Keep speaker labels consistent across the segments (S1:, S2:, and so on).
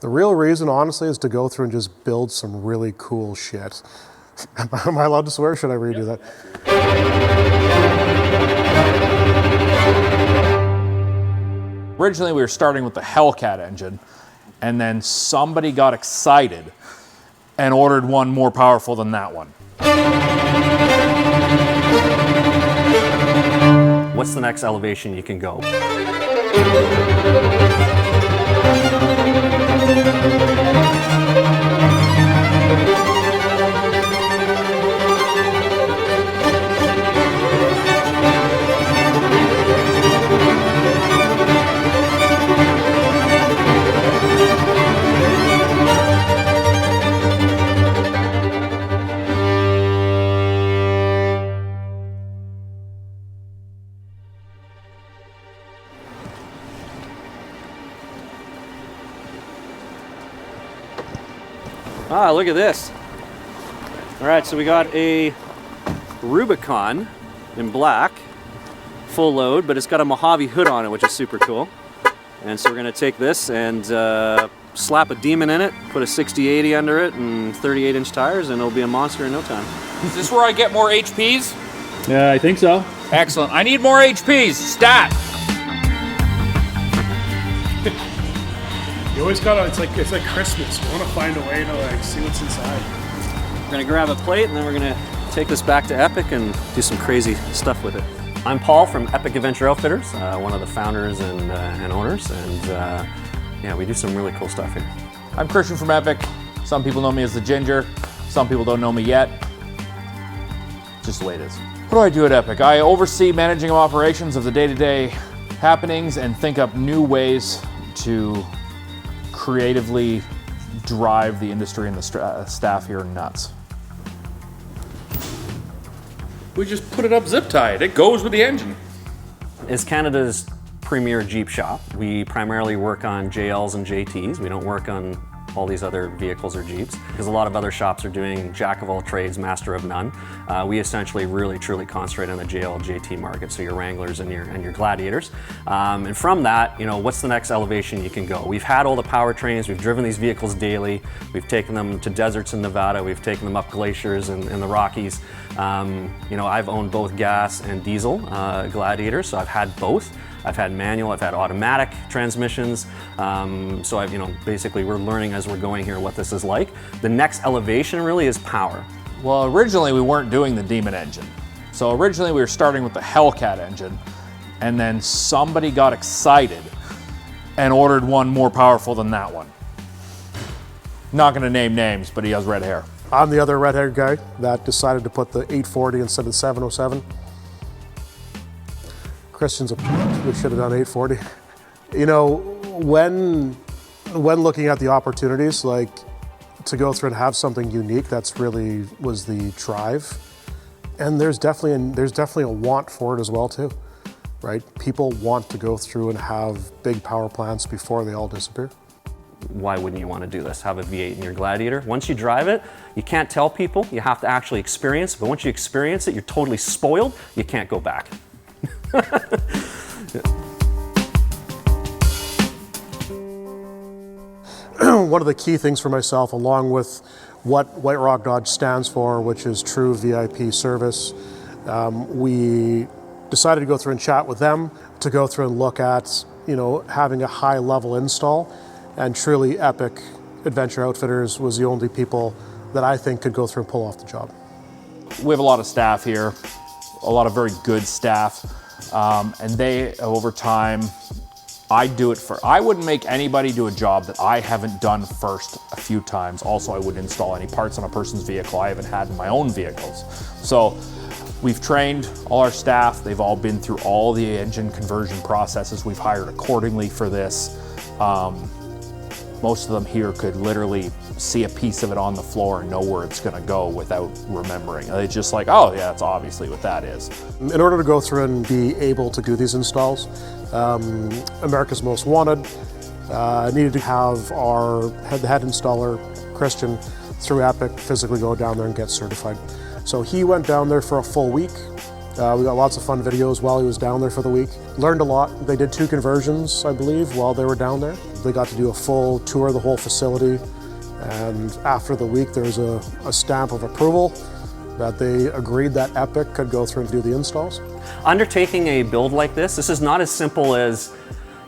S1: The real reason, honestly, is to go through and just build some really cool shit. Am I allowed to swear? Should I redo that?
S2: Originally, we were starting with the Hellcat engine, and then somebody got excited and ordered one more powerful than that one.
S3: What's the next elevation you can go? Ah, look at this. All right, so we got a Rubicon in black, full load, but it's got a Mojave hood on it, which is super cool. And so we're gonna take this and slap a Demon in it, put a 60/80 under it and 38-inch tires, and it'll be a monster in no time.
S2: Is this where I get more HPs?
S4: Yeah, I think so.
S2: Excellent. I need more HPs. Stat.
S5: You always gotta, it's like Christmas. You wanna find a way to like see what's inside.
S3: We're gonna grab a plate and then we're gonna take this back to Epic and do some crazy stuff with it. I'm Paul from Epic Adventure Outfitters, one of the founders and owners, and yeah, we do some really cool stuff here.
S2: I'm Christian from Epic. Some people know me as the Ginger. Some people don't know me yet. Just the way it is. What do I do at Epic? I oversee managing operations of the day-to-day happenings and think up new ways to creatively drive the industry and the staff here nuts. We just put it up zip tied. It goes with the engine.
S3: As Canada's premier Jeep shop, we primarily work on JLs and JTs. We don't work on all these other vehicles or Jeeps, because a lot of other shops are doing jack of all trades, master of none. We essentially really truly concentrate on the JL JT market, so your Wranglers and your Gladiators. And from that, you know, what's the next elevation you can go? We've had all the powertrains, we've driven these vehicles daily, we've taken them to deserts in Nevada, we've taken them up glaciers in the Rockies. You know, I've owned both gas and diesel Gladiators, so I've had both. I've had manual, I've had automatic transmissions. So I've, you know, basically we're learning as we're going here what this is like. The next elevation really is power.
S2: Well, originally we weren't doing the Demon engine. So originally we were starting with the Hellcat engine, and then somebody got excited and ordered one more powerful than that one. Not gonna name names, but he has red hair.
S1: I'm the other red-haired guy that decided to put the 840 instead of the 707. Christian's a we should have done 840. You know, when looking at the opportunities, like to go through and have something unique, that's really was the drive. And there's definitely a want for it as well too, right? People want to go through and have big power plants before they all disappear.
S3: Why wouldn't you want to do this? Have a V8 in your Gladiator. Once you drive it, you can't tell people, you have to actually experience it, but once you experience it, you're totally spoiled, you can't go back.
S1: One of the key things for myself, along with what White Rock Dodge stands for, which is true VIP service, we decided to go through and chat with them to go through and look at, you know, having a high level install, and truly Epic Adventure Outfitters was the only people that I think could go through and pull off the job.
S2: We have a lot of staff here, a lot of very good staff. And they, over time, I wouldn't make anybody do a job that I haven't done first a few times. Also, I wouldn't install any parts on a person's vehicle I haven't had in my own vehicles. So we've trained all our staff. They've all been through all the engine conversion processes. We've hired accordingly for this. Most of them here could literally see a piece of it on the floor and know where it's gonna go without remembering. They're just like, oh yeah, that's obviously what that is.
S1: In order to go through and be able to do these installs, America's Most Wanted needed to have the head installer, Christian, through Epic, physically go down there and get certified. So he went down there for a full week, We got lots of fun videos while he was down there for the week. Learned a lot. They did 2 conversions, I believe, while they were down there. They got to do a full tour of the whole facility. And after the week, there was a stamp of approval that they agreed that Epic could go through and do the installs.
S3: Undertaking a build like this is not as simple as,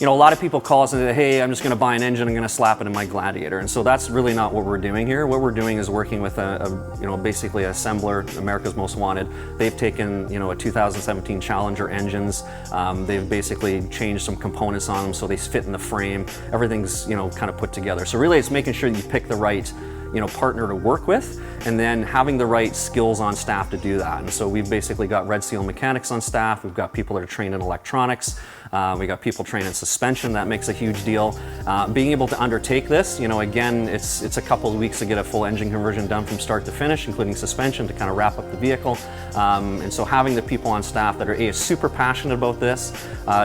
S3: you know, a lot of people call us and say, hey, I'm just going to buy an engine, I'm going to slap it in my Gladiator. And so that's really not what we're doing here. What we're doing is working with basically an assembler, America's Most Wanted. They've taken, a 2017 Challenger engines. They've basically changed some components on them so they fit in the frame. Everything's, kind of put together. So really it's making sure you pick the right partner to work with, and then having the right skills on staff to do that. And so we've basically got Red Seal mechanics on staff. We've got people that are trained in electronics. We got people trained in suspension. That makes a huge deal. Being able to undertake this, again, it's a couple of weeks to get a full engine conversion done from start to finish, including suspension to kind of wrap up the vehicle. And so having the people on staff that are super passionate about this,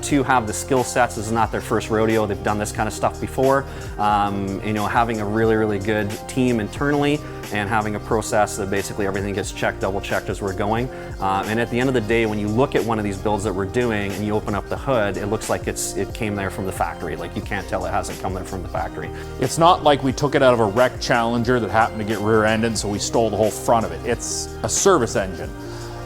S3: to have the skill sets. This is not their first rodeo. They've done this kind of stuff before. Having a really, really good team internally, and having a process that basically everything gets checked, double checked as we're going. And at the end of the day, when you look at one of these builds that we're doing and you open up the hood, it looks like it came there from the factory. Like, you can't tell it hasn't come there from the factory.
S2: It's not like we took it out of a wrecked Challenger that happened to get rear-ended, so we stole the whole front of it. It's a service engine.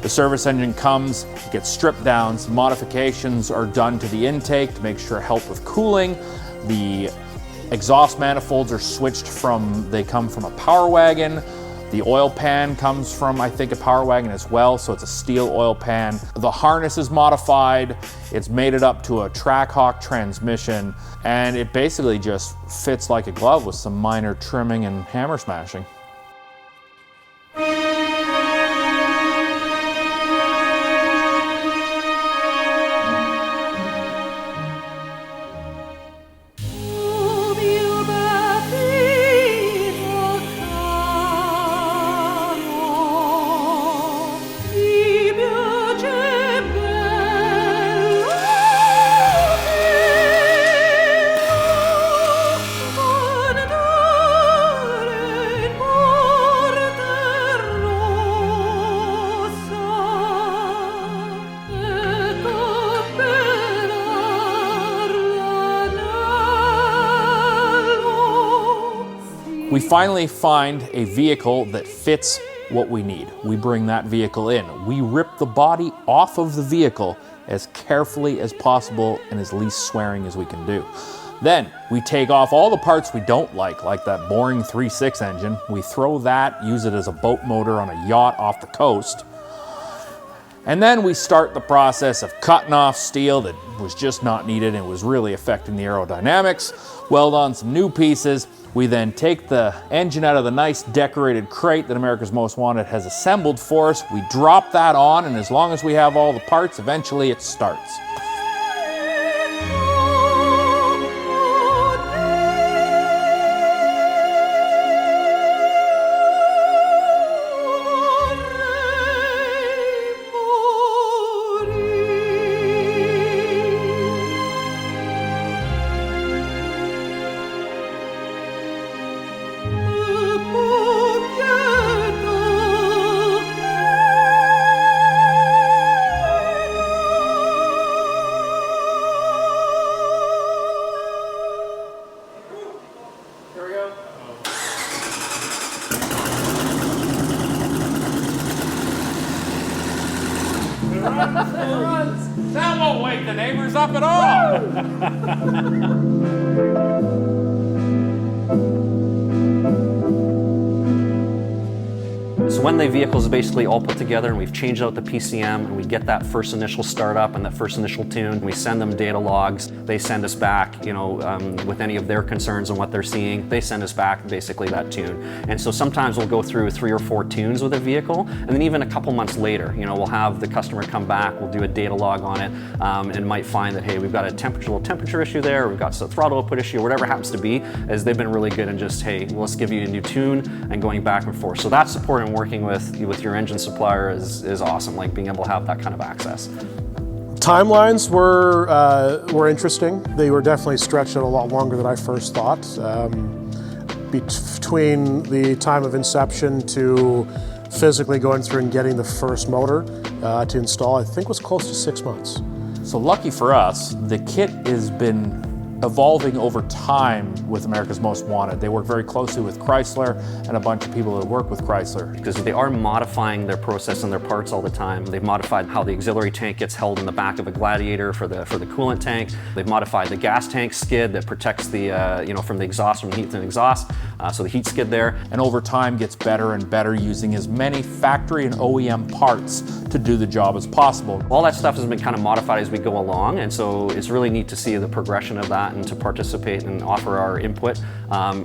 S2: The service engine comes, gets stripped down, some modifications are done to the intake to make sure help with cooling. The exhaust manifolds are switched they come from a Power Wagon. The oil pan comes from, I think, a Power Wagon as well, so it's a steel oil pan. The harness is modified. It's made it up to a Trackhawk transmission, and it basically just fits like a glove with some minor trimming and hammer smashing. We finally find a vehicle that fits what we need. We bring that vehicle in. We rip the body off of the vehicle as carefully as possible and as least swearing as we can do. Then we take off all the parts we don't like that boring 3.6 engine. We throw that, use it as a boat motor on a yacht off the coast. And then we start the process of cutting off steel that was just not needed and was really affecting the aerodynamics, weld on some new pieces. We then take the engine out of the nice decorated crate that America's Most Wanted has assembled for us. We drop that on, and as long as we have all the parts, eventually it starts. That won't wake the neighbors up at all.
S3: So when the vehicles basically all put together and we've changed out the PCM and we get that first initial startup and that first initial tune, we send them data logs. They send us back, with any of their concerns on what they're seeing. They send us back basically that tune. And so sometimes we'll go through 3 or 4 tunes with a vehicle, and then even a couple months later, we'll have the customer come back, we'll do a data log on it, and might find that, hey, we've got a temperature issue there, we've got a throttle output issue, or whatever it happens to be, as they've been really good in just, hey, let's give you a new tune, and going back and forth. So that support and working with your engine supplier is awesome, like being able to have that kind of access.
S1: Timelines were interesting. They were definitely stretched out a lot longer than I first thought. Between the time of inception to physically going through and getting the first motor to install, I think was close to 6 months.
S2: So lucky for us, the kit has been evolving over time with America's Most Wanted. They work very closely with Chrysler and a bunch of people that work with Chrysler.
S3: Because they are modifying their process and their parts all the time. They've modified how the auxiliary tank gets held in the back of a Gladiator for the coolant tank. They've modified the gas tank skid that protects the from the exhaust, from heat and exhaust. So the heat skid there.
S2: And over time gets better and better, using as many factory and OEM parts to do the job as possible.
S3: All that stuff has been kind of modified as we go along, and so it's really neat to see the progression of that and to participate and offer our input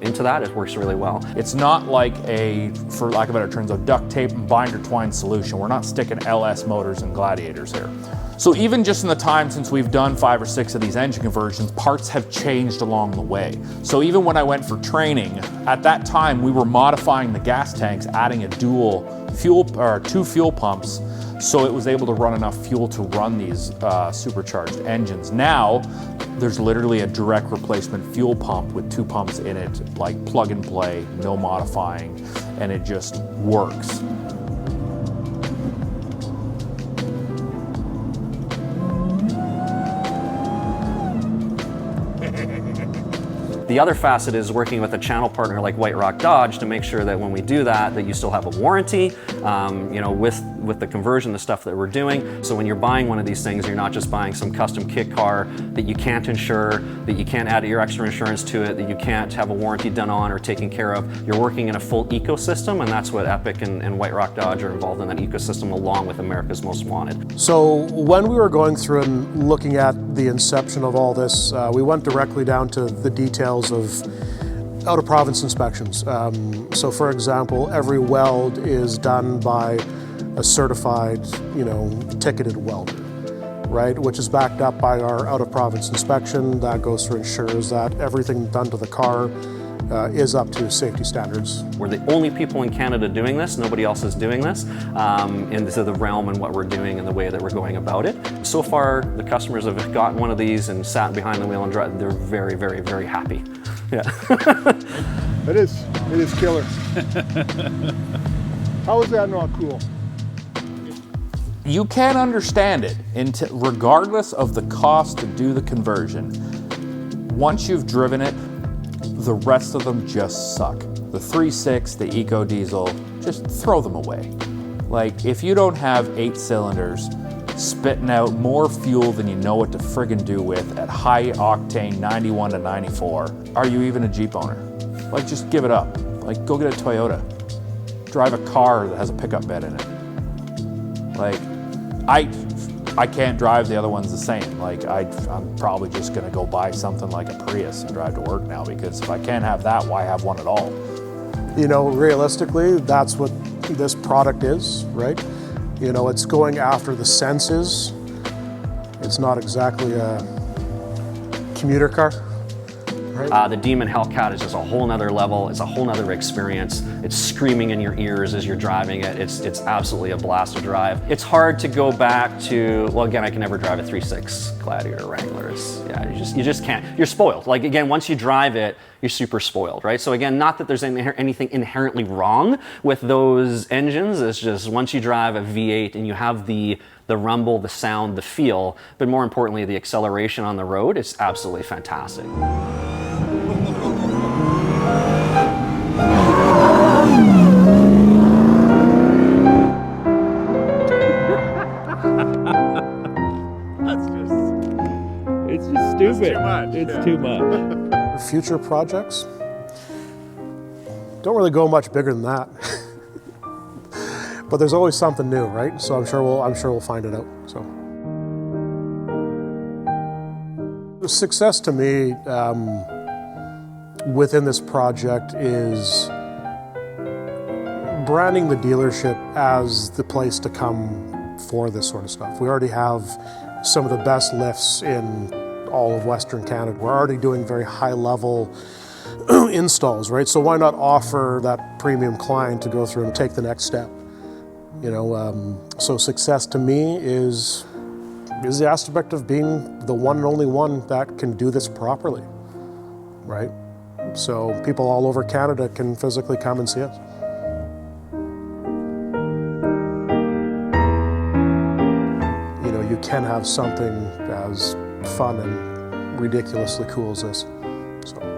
S3: into that. It works really well.
S2: It's not like a, for lack of better terms, a duct tape and binder twine solution. We're not sticking LS motors and Gladiators here. So even just in the time since we've done 5 or 6 of these engine conversions, parts have changed along the way. So even when I went for training, at that time we were modifying the gas tanks, adding a dual fuel, or 2 fuel pumps, so it was able to run enough fuel to run these supercharged engines. Now, there's literally a direct replacement fuel pump with 2 pumps in it, like plug and play, no modifying, and it just works.
S3: The other facet is working with a channel partner like White Rock Dodge to make sure that when we do that, that you still have a warranty, with the conversion, the stuff that we're doing. So when you're buying one of these things, you're not just buying some custom kit car that you can't insure, that you can't add your extra insurance to it, that you can't have a warranty done on or taken care of. You're working in a full ecosystem, and that's what Epic and White Rock Dodge are involved in, that ecosystem along with America's Most Wanted.
S1: So when we were going through and looking at the inception of all this, we went directly down to the details of out-of-province inspections. So for example, every weld is done by a certified, ticketed welder, right? Which is backed up by our out-of-province inspection. That goes through, ensures that everything done to the car is up to safety standards.
S3: We're the only people in Canada doing this. Nobody else is doing this into the realm and what we're doing and the way that we're going about it. So far, the customers have gotten one of these and sat behind the wheel and drive. They're very, very, very happy. Yeah.
S4: It is killer. How is that not cool?
S2: You can understand it, regardless of the cost to do the conversion. Once you've driven it, the rest of them just suck. The 3.6, the Eco Diesel, just throw them away. Like, if you don't have 8 cylinders spitting out more fuel than you know what to friggin' do with at high octane 91 to 94, are you even a Jeep owner? Like, just give it up. Like, go get a Toyota. Drive a car that has a pickup bed in it. Like, I can't drive the other ones the same. Like, I'm probably just gonna go buy something like a Prius and drive to work now, because if I can't have that, why have one at all?
S1: Realistically, that's what this product is, right? It's going after the senses. It's not exactly a commuter car, right?
S3: The Demon Hellcat is just a whole nother level. It's a whole nother experience. It's screaming in your ears as you're driving it. It's absolutely a blast to drive. It's hard to go back to, well, again, I can never drive a 3.6 Gladiator Wranglers. Yeah, you just can't. You're spoiled. Like, again, once you drive it, you're super spoiled, right? So again, not that there's anything inherently wrong with those engines. It's just once you drive a V8 and you have the rumble, the sound, the feel, but more importantly, the acceleration on the road, it's absolutely fantastic.
S6: It's just stupid. It's too much.
S1: Future projects don't really go much bigger than that. But there's always something new, right? So I'm sure we'll find it out. So success to me within this project is branding the dealership as the place to come for this sort of stuff. We already have some of the best lifts in all of Western Canada. We're already doing very high level installs, right? So why not offer that premium client to go through and take the next step? So success to me is the aspect of being the one and only one that can do this properly, right? So people all over Canada can physically come and see us. you can have something as fun and ridiculously cool as this. So.